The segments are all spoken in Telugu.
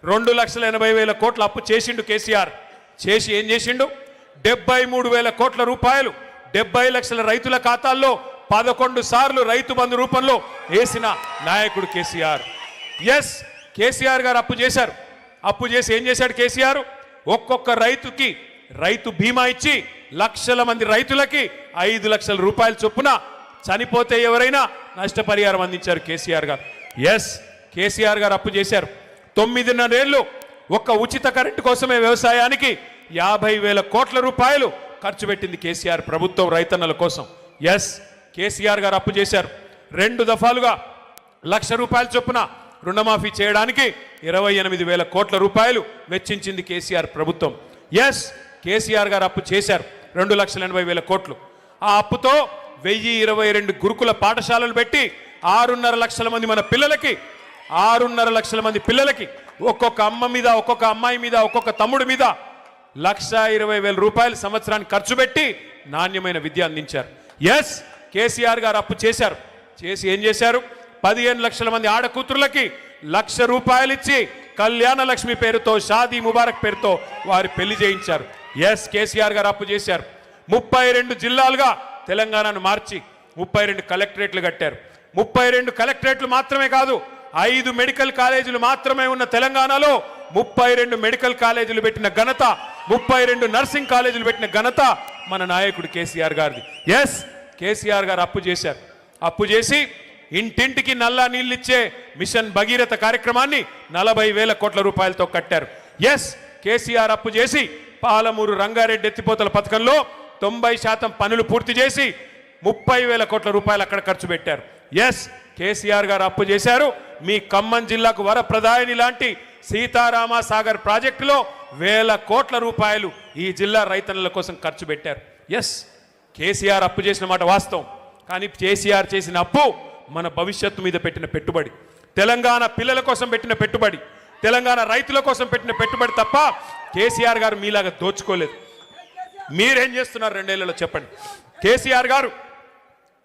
2,80,000 కోట్ల అప్పు చేసిండు కేసీఆర్. చేసి ఏం చేసిండు? 73,000 కోట్ల రూపాయలు 70 లక్షల రైతుల ఖాతాల్లో 11 సార్లు రైతు బంధు రూపంలో వేసిన నాయకుడు కేసీఆర్. ఎస్, కేసీఆర్ గారు అప్పు చేశారు. అప్పు చేసి ఏం చేశాడు కేసీఆర్? ఒక్కొక్క రైతుకి రైతు బీమా ఇచ్చి లక్షల మంది రైతులకి 5 లక్షల రూపాయలు చొప్పున చనిపోతే ఎవరైనా నష్టపరిహారం అందించారు కేసీఆర్ గారు. ఎస్, కేసీఆర్ గారు అప్పు చేశారు. 9.5 ఏళ్ళు ఒక్క ఉచిత కరెంటు కోసమే వ్యవసాయానికి 50,000 కోట్ల రూపాయలు ఖర్చు పెట్టింది కేసీఆర్ ప్రభుత్వం రైతన్నల కోసం. ఎస్, కేసీఆర్ గారు అప్పు చేశారు. 2 దఫాలుగా ₹1,00,000 చొప్పున రుణమాఫీ చేయడానికి 28,000 కోట్ల రూపాయలు వెచ్చించింది కేసీఆర్ ప్రభుత్వం. ఎస్, కేసీఆర్ గారు అప్పు చేశారు 2,80,000 కోట్లు. ఆ అప్పుతో 1,022 గురుకుల పాఠశాలలు పెట్టి 6.5 లక్షల మంది మన పిల్లలకి 6.5 లక్షల మంది పిల్లలకి ఒక్కొక్క అమ్మ మీద, ఒక్కొక్క అమ్మాయి మీద, ఒక్కొక్క తమ్ముడి మీద 1,20,000 రూపాయలు సంవత్సరానికి ఖర్చు పెట్టి నాణ్యమైన విద్య అందించారు. ఎస్, కేసీఆర్ గారు అప్పు చేశారు. చేసి ఏం చేశారు? 15 లక్షల మంది ఆడకూతురులకి ₹1,00,000 ఇచ్చి కళ్యాణ లక్ష్మి పేరుతో, షాదీ ముబారక్ పేరుతో వారి పెళ్లి చేయించారు. ఎస్, కేసీఆర్ గారు అప్పు చేశారు. 32 జిల్లాలుగా తెలంగాణను మార్చి 32 కలెక్టరేట్లు కట్టారు. 32 కలెక్టరేట్లు మాత్రమే కాదు, 5 మెడికల్ కాలేజీలు మాత్రమే ఉన్న తెలంగాణలో 32 మెడికల్ కాలేజీలు పెట్టిన ఘనత, 32 నర్సింగ్ కాలేజీలు పెట్టిన ఘనత మన నాయకుడు కేసీఆర్ గారిది. ఎస్, కేసీఆర్ గారు అప్పు చేశారు. అప్పు చేసి ఇంటింటికి నల్లా నీళ్ళిచ్చే మిషన్ భగీరథ కార్యక్రమాన్ని 40,000 కోట్ల రూపాయలతో కట్టారు. ఎస్, కేసీఆర్ అప్పు చేసి పాలమూరు రంగారెడ్డి ఎత్తిపోతల పథకంలో 90% పనులు పూర్తి చేసి 30,000 కోట్ల రూపాయలు అక్కడ ఖర్చు పెట్టారు. ఎస్, కేసీఆర్ గారు అప్పు చేశారు. మీ ఖమ్మం జిల్లాకు వరప్రదాయని లాంటి సీతారామ సాగర్ ప్రాజెక్టులో 1,000 కోట్ల రూపాయలు ఈ జిల్లా రైతన్నల కోసం ఖర్చు పెట్టారు. ఎస్, కేసీఆర్ అప్పు చేసిన మాట వాస్తవం. కానీ కేసీఆర్ చేసిన అప్పు మన భవిష్యత్తు మీద పెట్టిన పెట్టుబడి, తెలంగాణ పిల్లల కోసం పెట్టిన పెట్టుబడి, తెలంగాణ రైతుల కోసం పెట్టిన పెట్టుబడి తప్ప కేసీఆర్ గారు మీలాగా దోచుకోలేదు. మీరేం చేస్తున్నారు 2 ఏళ్లలో చెప్పండి? కేసీఆర్ గారు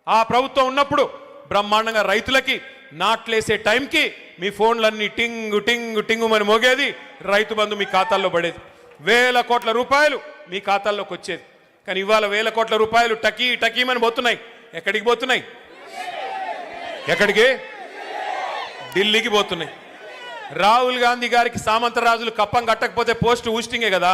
ఆ ప్రభుత్వం ఉన్నప్పుడు బ్రహ్మాండంగా రైతులకి నాట్లేసే టైంకి మీ ఫోన్లన్నీ టింగు టింగు టింగు అని మోగేది, రైతు బంధు మీ ఖాతాల్లో పడేది, 1,000 కోట్ల రూపాయలు మీ ఖాతాల్లోకి వచ్చేది. కానీ ఇవాళ 1,000 కోట్ల రూపాయలు టకీ టకీమని పోతున్నాయి. ఎక్కడికి పోతున్నాయి? ఎక్కడికి? ఢిల్లీకి పోతున్నాయి. రాహుల్ గాంధీ గారికి సామంతరాజులు కప్పం కట్టకపోతే పోస్ట్ ఊస్టింగే కదా.